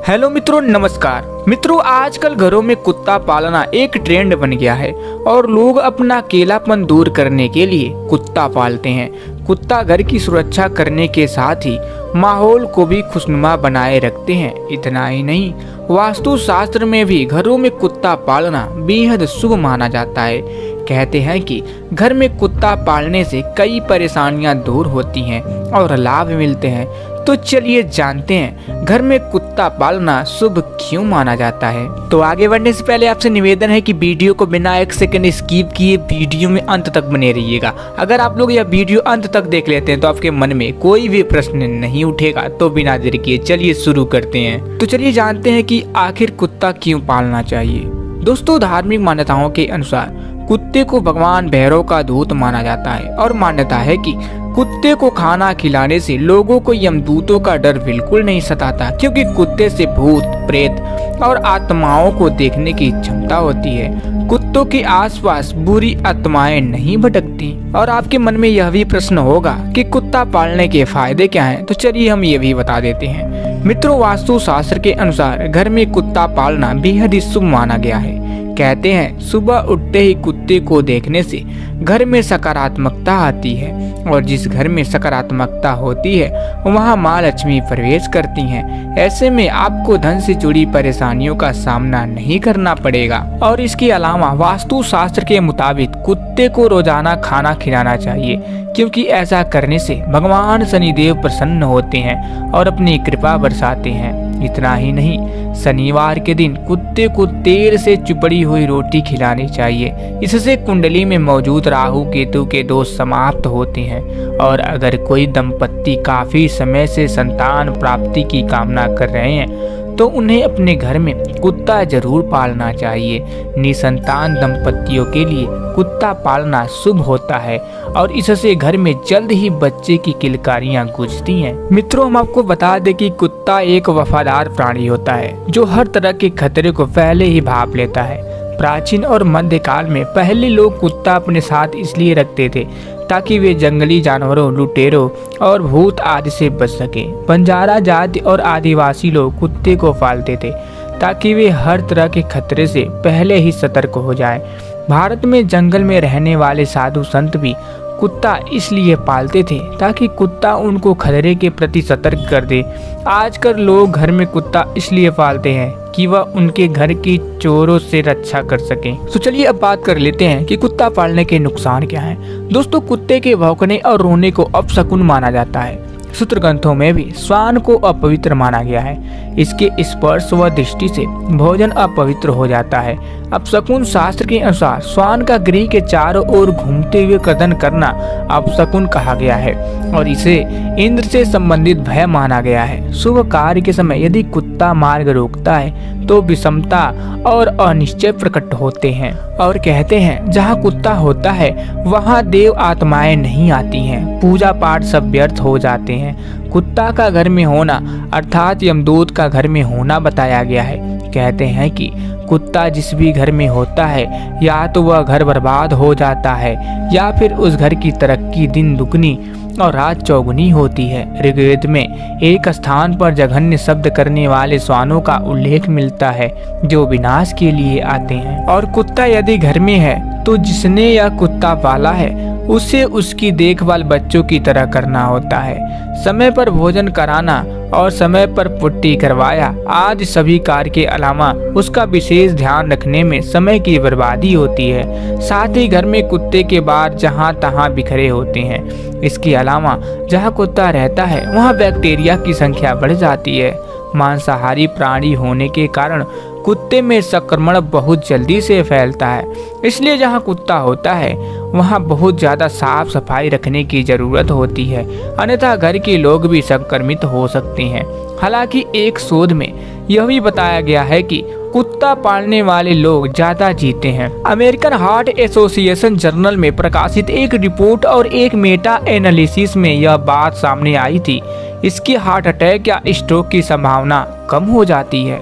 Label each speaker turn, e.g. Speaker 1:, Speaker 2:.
Speaker 1: Hello मित्रों, नमस्कार। मित्रों, आजकल घरों में कुत्ता पालना एक ट्रेंड बन गया है और लोग अपना अकेलापन दूर करने के लिए कुत्ता पालते हैं। कुत्ता घर की सुरक्षा करने के साथ ही माहौल को भी खुशनुमा बनाए रखते हैं। इतना ही नहीं, वास्तु शास्त्र में भी घरों में कुत्ता पालना बेहद शुभ माना जाता है। कहते हैं कि घर में कुत्ता पालने से कई परेशानियां दूर होती हैं और लाभ मिलते हैं। तो चलिए जानते हैं घर में कुत्ता पालना शुभ क्यों माना जाता है। तो आगे बढ़ने से पहले आपसे निवेदन है कि वीडियो को बिना एक सेकंड स्किप किए वीडियो में अंत तक बने रहिएगा। अगर आप लोग यह वीडियो अंत तक देख लेते हैं तो आपके मन में कोई भी प्रश्न नहीं उठेगा। तो बिना देर किए चलिए शुरू करते हैं। तो चलिए जानते हैं कि आखिर कुत्ता क्यों पालना चाहिए। दोस्तों, धार्मिक मान्यताओं के अनुसार कुत्ते को भगवान भैरव का दूत माना जाता है और मान्यता है कि कुत्ते को खाना खिलाने से लोगों को यमदूतों का डर बिल्कुल नहीं सताता, क्योंकि कुत्ते से भूत, प्रेत और आत्माओं को देखने की क्षमता होती है। कुत्तों के आसपास बुरी आत्माएं नहीं भटकती। और आपके मन में यह भी प्रश्न होगा कि कुत्ता पालने के फायदे क्या हैं। तो चलिए हम ये भी बता देते हैं। मित्रों, वास्तु शास्त्र के अनुसार घर में कुत्ता पालना बेहद ही शुभ माना गया है। कहते हैं सुबह उठते ही कुत्ते को देखने से घर में सकारात्मकता आती है और जिस घर में सकारात्मकता होती है वहां माँ लक्ष्मी प्रवेश करती हैं। ऐसे में आपको धन से जुड़ी परेशानियों का सामना नहीं करना पड़ेगा। और इसके अलावा वास्तु शास्त्र के मुताबिक कुत्ते को रोजाना खाना खिलाना चाहिए, क्योंकि ऐसा करने से भगवान शनिदेव प्रसन्न होते हैं और अपनी कृपा बरसाते हैं। इतना ही नहीं, शनिवार के दिन कुत्ते को तेल से चुपड़ी हुई रोटी खिलानी चाहिए। इससे कुंडली में मौजूद राहु केतु के दोष समाप्त होते हैं। और अगर कोई दंपत्ति काफी समय से संतान प्राप्ति की कामना कर रहे हैं तो उन्हें अपने घर में कुत्ता जरूर पालना चाहिए। निसंतान दंपत्तियों के लिए कुत्ता पालना शुभ होता है और इससे घर में जल्द ही बच्चे की किलकारियां गूंजती हैं। मित्रों, हम आपको बता दें कि कुत्ता एक वफादार प्राणी होता है जो हर तरह के खतरे को पहले ही भांप लेता है। प्राचीन और मध्यकाल में पहले लोग कुत्ता अपने साथ इसलिए रखते थे ताकि वे जंगली जानवरों, लुटेरों और भूत आदि से बच सके। बंजारा जाति और आदिवासी लोग कुत्ते को पालते थे ताकि वे हर तरह के खतरे से पहले ही सतर्क हो जाएं। भारत में जंगल में रहने वाले साधु संत भी कुत्ता इसलिए पालते थे ताकि कुत्ता उनको खतरे के प्रति सतर्क कर दे। आजकल लोग घर में कुत्ता इसलिए पालते हैं कि वह उनके घर की चोरों से रक्षा कर सके। तो चलिए अब बात कर लेते हैं कि कुत्ता पालने के नुकसान क्या हैं। दोस्तों, कुत्ते के भौंकने और रोने को अपशकुन माना जाता है। सूत्र ग्रंथों में भी श्वान को अपवित्र माना गया है। इसके स्पर्श व दृष्टि से भोजन अपवित्र हो जाता है। अपशकुन शास्त्र के अनुसार श्वान का गृह के चारों ओर घूमते हुए कदन करना अपशकुन कहा गया है और इसे इंद्र से संबंधित भय माना गया है। शुभ कार्य के समय यदि कुत्ता मार्ग रोकता है तो विषमता और अनिश्चय प्रकट होते हैं। और कहते हैं जहाँ कुत्ता होता है वहाँ देव आत्माएं नहीं आती हैं, पूजा पाठ सब व्यर्थ हो जाते हैं। कुत्ता का घर में होना अर्थात यमदूत का घर में होना बताया गया है। कहते हैं कि कुत्ता जिस भी घर में होता है या तो वह घर बर्बाद हो जाता है या फिर उस घर की तरक्की दिन दुगनी और रात चौगुनी होती है। ऋग्वेद में एक स्थान पर जघन्य शब्द करने वाले श्वानों का उल्लेख मिलता है जो विनाश के लिए आते हैं। और कुत्ता यदि घर में है तो जिसने यह कुत्ता पाला है उसे उसकी देखभाल बच्चों की तरह करना होता है। समय पर भोजन कराना और समय पर पुट्टी करवाया आदि सभी कार्य के अलावा उसका विशेष ध्यान रखने में समय की बर्बादी होती है। साथ ही घर में कुत्ते के बार जहां तहां बिखरे होते हैं। इसके अलावा जहां कुत्ता रहता है वहां बैक्टीरिया की संख्या बढ़ जाती है। मांसाहारी प्राणी होने के कारण कुत्ते में संक्रमण बहुत जल्दी से फैलता है। इसलिए जहां कुत्ता होता है वहां बहुत ज्यादा साफ सफाई रखने की जरूरत होती है, अन्यथा घर के लोग भी संक्रमित हो सकते हैं। हालांकि एक शोध में यह भी बताया गया है कि कुत्ता पालने वाले लोग ज्यादा जीते हैं। अमेरिकन हार्ट एसोसिएशन जर्नल में प्रकाशित एक रिपोर्ट और एक मेटा एनालिसिस में यह बात सामने आई थी। इसकी हार्ट अटैक या स्ट्रोक की संभावना कम हो जाती है।